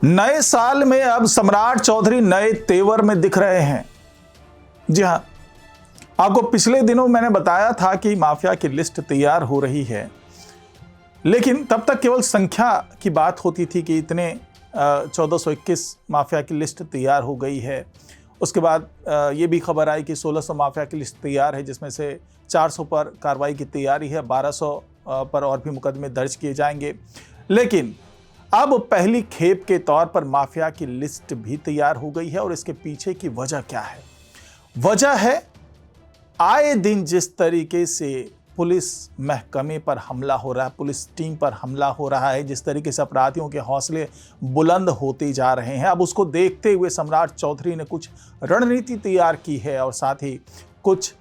नए साल में अब सम्राट चौधरी नए तेवर में दिख रहे हैं। जी हां, आपको पिछले दिनों मैंने बताया था कि माफिया की लिस्ट तैयार हो रही है, लेकिन तब तक केवल संख्या की बात होती थी कि इतने 1421 माफिया की लिस्ट तैयार हो गई है। उसके बाद ये भी खबर आई कि 1600 माफिया की लिस्ट तैयार है, जिसमें से 400 पर कार्रवाई की तैयारी है, 1200 पर और भी मुकदमे दर्ज किए जाएंगे। लेकिन अब पहली खेप के तौर पर माफिया की लिस्ट भी तैयार हो गई है और इसके पीछे की वजह क्या है? वजह है आए दिन जिस तरीके से पुलिस महकमे पर हमला हो रहा है, पुलिस टीम पर हमला हो रहा है, जिस तरीके से अपराधियों के हौसले बुलंद होते जा रहे हैं। अब उसको देखते हुए सम्राट चौधरी ने कुछ रणनीति तैयार की है और साथ ही कुछ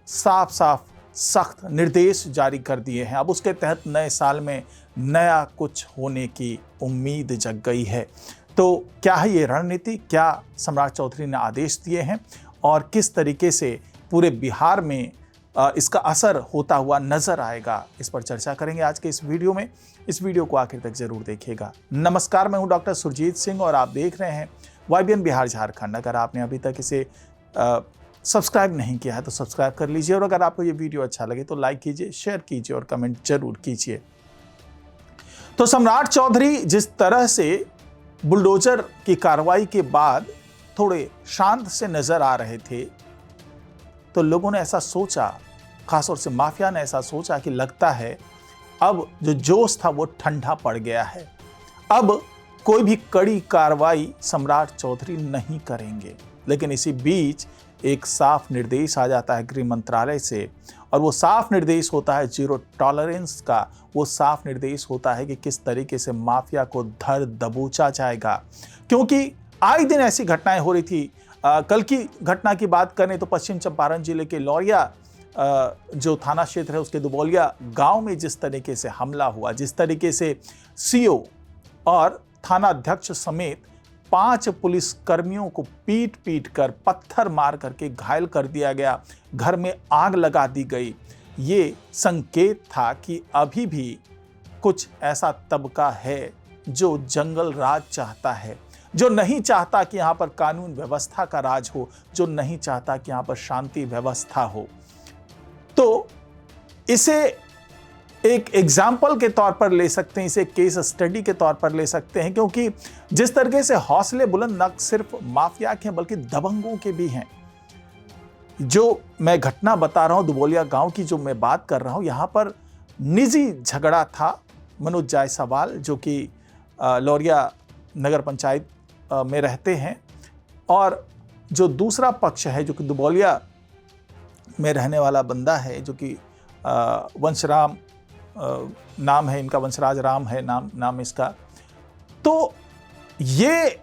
साफ साफ सख्त निर्देश जारी कर दिए हैं। अब उसके तहत नए साल में नया कुछ होने की उम्मीद जग गई है। तो क्या है ये रणनीति? क्या सम्राट चौधरी ने आदेश दिए हैं और किस तरीके से पूरे बिहार में इसका असर होता हुआ नजर आएगा, इस पर चर्चा करेंगे आज के इस वीडियो में। इस वीडियो को आखिर तक जरूर देखिएगा। नमस्कार, मैं हूं डॉक्टर सुरजीत सिंह और आप देख रहे हैं YBN बिहार झारखंड। अगर आपने अभी तक इसे सब्सक्राइब नहीं किया है तो सब्सक्राइब कर लीजिए और अगर आपको ये वीडियो अच्छा लगे तो लाइक कीजिए, शेयर कीजिए और कमेंट जरूर कीजिए। तो सम्राट चौधरी जिस तरह से बुलडोजर की कार्रवाई के बाद थोड़े शांत से नजर आ रहे थे, तो लोगों ने ऐसा सोचा, खासतौर से माफिया ने ऐसा सोचा कि लगता है अब जो जोश था वो ठंडा पड़ गया है। अब कोई भी कड़ी कार्रवाई सम्राट चौधरी नहीं करेंगे। लेकिन इसी बीच एक साफ निर्देश आ जाता है गृह मंत्रालय से और वो साफ निर्देश होता है जीरो टॉलरेंस का। वो साफ निर्देश होता है कि किस तरीके से माफिया को धर दबोचा जाएगा, क्योंकि आए दिन ऐसी घटनाएं हो रही थी। कल की घटना की बात करें तो पश्चिम चंपारण जिले के लौरिया जो थाना क्षेत्र है उसके दुबौलिया गांव में जिस तरीके से हमला हुआ, जिस तरीके से CO और थाना अध्यक्ष समेत 5 पुलिस कर्मियों को पीट पीट कर, पत्थर मार करके घायल कर दिया गया, घर में आग लगा दी गई, ये संकेत था कि अभी भी कुछ ऐसा तबका है जो जंगल राज चाहता है, जो नहीं चाहता कि यहां पर कानून व्यवस्था का राज हो, जो नहीं चाहता कि यहां पर शांति व्यवस्था हो। तो इसे एक एग्जाम्पल के तौर पर ले सकते हैं, इसे केस स्टडी के तौर पर ले सकते हैं, क्योंकि जिस तरीके से हौसले बुलंद न सिर्फ माफिया के बल्कि दबंगों के भी हैं। जो मैं घटना बता रहा हूं, दुबौलिया गांव की जो मैं बात कर रहा हूं, यहां पर निजी झगड़ा था। मनोज जायसवाल जो कि लौरिया नगर पंचायत में रहते हैं और जो दूसरा पक्ष है जो कि दुबौलिया में रहने वाला बंदा है, जो कि वंशराम नाम है इनका, वंशराज राम है नाम इसका। तो ये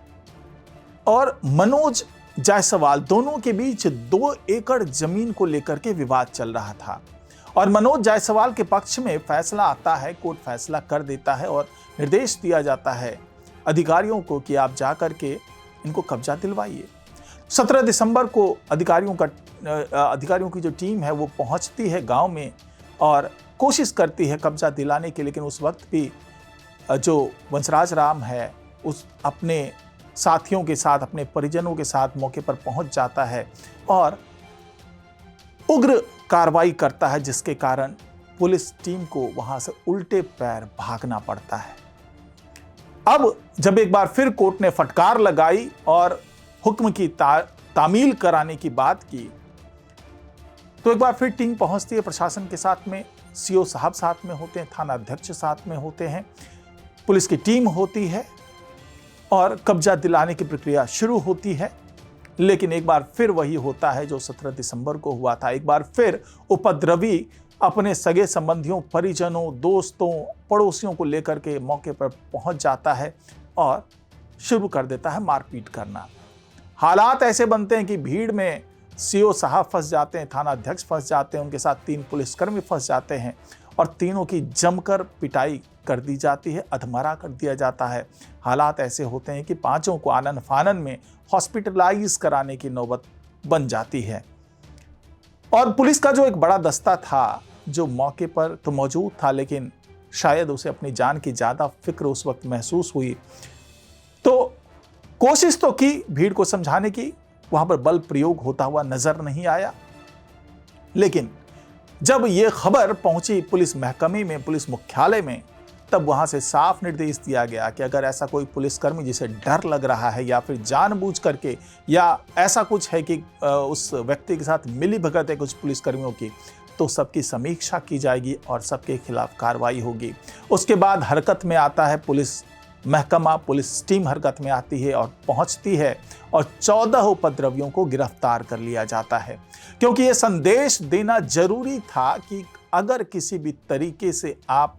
और मनोज जायसवाल दोनों के बीच 2 एकड़ जमीन को लेकर के विवाद चल रहा था और मनोज जायसवाल के पक्ष में फैसला आता है, कोर्ट फैसला कर देता है और निर्देश दिया जाता है अधिकारियों को कि आप जाकर के इनको कब्जा दिलवाइए। 17 दिसंबर को अधिकारियों की जो टीम है वो पहुंचती है गांव में और कोशिश करती है कब्जा दिलाने की, लेकिन उस वक्त भी जो वंशराज राम है उस अपने साथियों के साथ, अपने परिजनों के साथ मौके पर पहुंच जाता है और उग्र कार्रवाई करता है, जिसके कारण पुलिस टीम को वहां से उल्टे पैर भागना पड़ता है। अब जब एक बार फिर कोर्ट ने फटकार लगाई और हुक्म की तामील कराने की बात की, तो एक बार फिर टीम पहुंचती है प्रशासन के साथ में। CO साहब साथ में होते हैं, थाना अध्यक्ष साथ में होते हैं, पुलिस की टीम होती है और कब्जा दिलाने की प्रक्रिया शुरू होती है। लेकिन एक बार फिर वही होता है जो 17 दिसंबर को हुआ था। एक बार फिर उपद्रवी अपने सगे संबंधियों, परिजनों, दोस्तों, पड़ोसियों को लेकर के मौके पर पहुंच जाता है और शुरू कर देता है मारपीट करना। हालात ऐसे बनते हैं कि भीड़ में CO साहब फंस जाते हैं, थाना अध्यक्ष फंस जाते हैं, उनके साथ 3 पुलिसकर्मी फंस जाते हैं और तीनों की जमकर पिटाई कर दी जाती है, अधमरा कर दिया जाता है। हालात ऐसे होते हैं कि 5 को आनन फानन में हॉस्पिटलाइज कराने की नौबत बन जाती है। और पुलिस का जो एक बड़ा दस्ता था जो मौके पर तो मौजूद था, लेकिन शायद उसे अपनी जान की ज्यादा फिक्र उस वक्त महसूस हुई, तो कोशिश तो की भीड़ को समझाने की, वहां पर बल प्रयोग होता हुआ नजर नहीं आया। लेकिन जब यह खबर पहुंची पुलिस महकमे में, पुलिस मुख्यालय में, तब वहां से साफ निर्देश दिया गया कि अगर ऐसा कोई पुलिसकर्मी जिसे डर लग रहा है या फिर जानबूझ करके या ऐसा कुछ है कि उस व्यक्ति के साथ मिली भगत है कुछ पुलिसकर्मियों की, तो सबकी समीक्षा की जाएगी और सबके खिलाफ कार्रवाई होगी। उसके बाद हरकत में आता है पुलिस महकमा, पुलिस टीम हरकत में आती है और पहुंचती है और 14 उपद्रवियों को गिरफ्तार कर लिया जाता है। क्योंकि यह संदेश देना जरूरी था कि अगर किसी भी तरीके से आप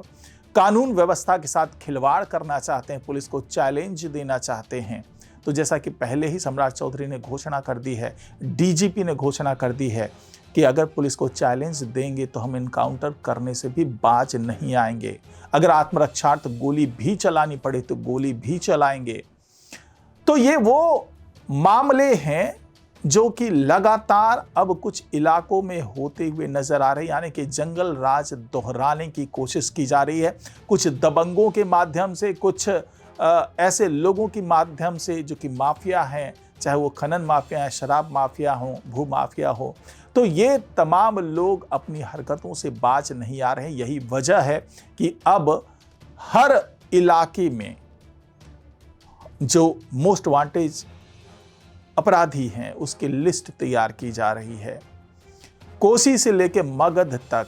कानून व्यवस्था के साथ खिलवाड़ करना चाहते हैं, पुलिस को चैलेंज देना चाहते हैं, तो जैसा कि पहले ही सम्राट चौधरी ने घोषणा कर दी है, डीजीपी ने घोषणा कर दी है कि अगर पुलिस को चैलेंज देंगे तो हम इनकाउंटर करने से भी बाज नहीं आएंगे। अगर आत्मरक्षार्थ गोली भी चलानी पड़े तो गोली भी चलाएंगे। तो ये वो मामले हैं जो कि लगातार अब कुछ इलाकों में होते हुए नजर आ रहे हैं, यानी कि जंगल राज दोहराने की कोशिश की जा रही है। कुछ दबंगों के माध्यम से, कुछ ऐसे लोगों के माध्यम से जो कि माफिया हैं, चाहे वो खनन माफिया है, शराब माफिया हो, भू माफिया हो, तो ये तमाम लोग अपनी हरकतों से बाज नहीं आ रहे हैं। यही वजह है कि अब हर इलाके में जो मोस्ट वांटेड अपराधी हैं उसकी लिस्ट तैयार की जा रही है। कोसी से लेकर मगध तक,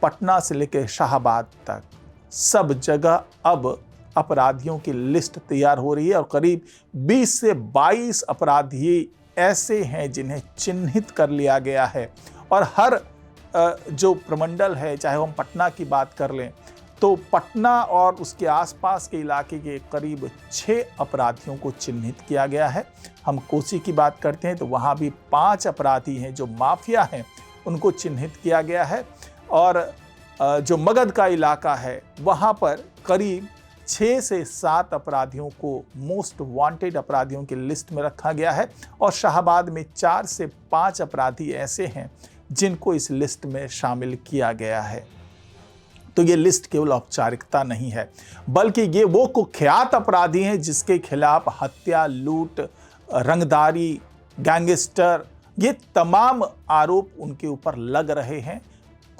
पटना से लेकर शाहबाद तक, सब जगह अब अपराधियों की लिस्ट तैयार हो रही है और करीब 20 से 22 अपराधी ऐसे हैं जिन्हें चिन्हित कर लिया गया है। और हर जो प्रमंडल है, चाहे हम पटना की बात कर लें तो पटना और उसके आसपास के इलाके के करीब 6 अपराधियों को चिन्हित किया गया है। हम कोसी की बात करते हैं तो वहाँ भी 5 अपराधी हैं जो माफिया हैं, उनको चिन्हित किया गया है। और जो मगध का इलाका है वहाँ पर करीब 6 से 7 अपराधियों को मोस्ट वांटेड अपराधियों की लिस्ट में रखा गया है। और शाहबाद में 4 से 5 अपराधी ऐसे हैं जिनको इस लिस्ट में शामिल किया गया है। तो ये लिस्ट केवल औपचारिकता नहीं है, बल्कि ये वो कुख्यात अपराधी हैं जिसके खिलाफ हत्या, लूट, रंगदारी, गैंगस्टर, ये तमाम आरोप उनके ऊपर लग रहे हैं।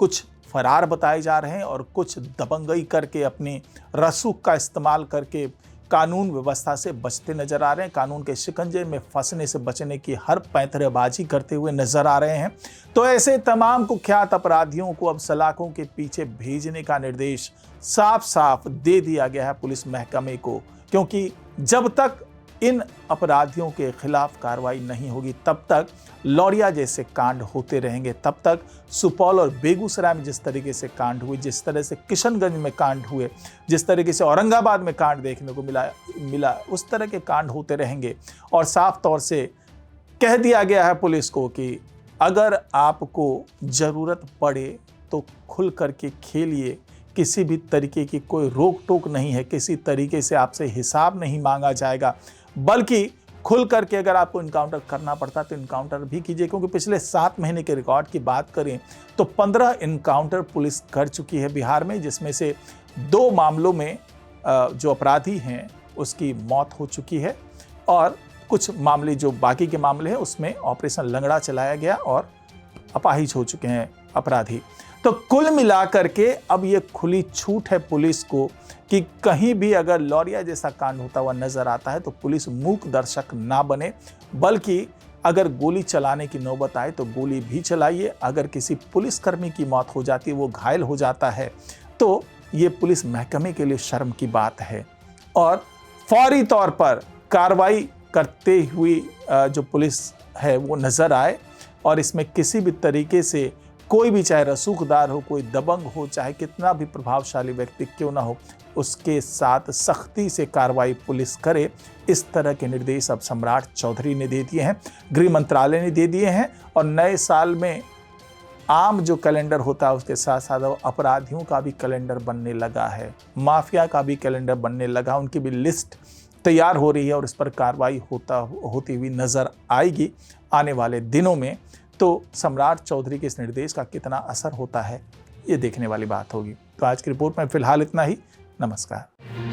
कुछ फरार बताए जा रहे हैं और कुछ दबंगई करके, अपनी रसूख का इस्तेमाल करके कानून व्यवस्था से बचते नजर आ रहे हैं, कानून के शिकंजे में फंसने से बचने की हर पैंतरेबाजी करते हुए नजर आ रहे हैं। तो ऐसे तमाम कुख्यात अपराधियों को अब सलाखों के पीछे भेजने का निर्देश साफ साफ दे दिया गया है पुलिस महकमे को, क्योंकि जब तक इन अपराधियों के खिलाफ कार्रवाई नहीं होगी तब तक लौरिया जैसे कांड होते रहेंगे। तब तक सुपौल और बेगूसराय में जिस तरीके से कांड हुए, जिस तरह से किशनगंज में कांड हुए, जिस तरीके से औरंगाबाद में कांड देखने को मिला उस तरह के कांड होते रहेंगे। और साफ तौर से कह दिया गया है पुलिस को कि अगर आपको ज़रूरत पड़े तो खुल करके खेलिए, किसी भी तरीके की कोई रोक टोक नहीं है, किसी तरीके से आपसे हिसाब नहीं मांगा जाएगा, बल्कि खुल करके अगर आपको इनकाउंटर करना पड़ता तो इनकाउंटर भी कीजिए। क्योंकि पिछले 7 महीने के रिकॉर्ड की बात करें तो 15 इनकाउंटर पुलिस कर चुकी है बिहार में, जिसमें से 2 मामलों में जो अपराधी हैं उसकी मौत हो चुकी है और कुछ मामले जो बाकी के मामले हैं उसमें ऑपरेशन लंगड़ा चलाया गया और अपाहिज हो चुके हैं अपराधी। तो कुल मिलाकर के अब ये खुली छूट है पुलिस को कि कहीं भी अगर लौरिया जैसा कांड होता हुआ नजर आता है तो पुलिस मूक दर्शक ना बने, बल्कि अगर गोली चलाने की नौबत आए तो गोली भी चलाइए। अगर किसी पुलिसकर्मी की मौत हो जाती है, वो घायल हो जाता है, तो ये पुलिस महकमे के लिए शर्म की बात है। और फौरी तौर पर कार्रवाई करते हुए जो पुलिस है वो नजर आए और इसमें किसी भी तरीके से कोई भी, चाहे रसूखदार हो, कोई दबंग हो, चाहे कितना भी प्रभावशाली व्यक्ति क्यों ना हो, उसके साथ सख्ती से कार्रवाई पुलिस करे। इस तरह के निर्देश अब सम्राट चौधरी ने दे दिए हैं, गृह मंत्रालय ने दे दिए हैं। और नए साल में आम जो कैलेंडर होता है उसके साथ साथ अपराधियों का भी कैलेंडर बनने लगा है, माफिया का भी कैलेंडर बनने लगा, उनकी भी लिस्ट तैयार हो रही है और इस पर कार्रवाई होती हुई नजर आएगी आने वाले दिनों में। तो सम्राट चौधरी के इस निर्देश का कितना असर होता है ये देखने वाली बात होगी। तो आज की रिपोर्ट में फिलहाल इतना ही। नमस्कार।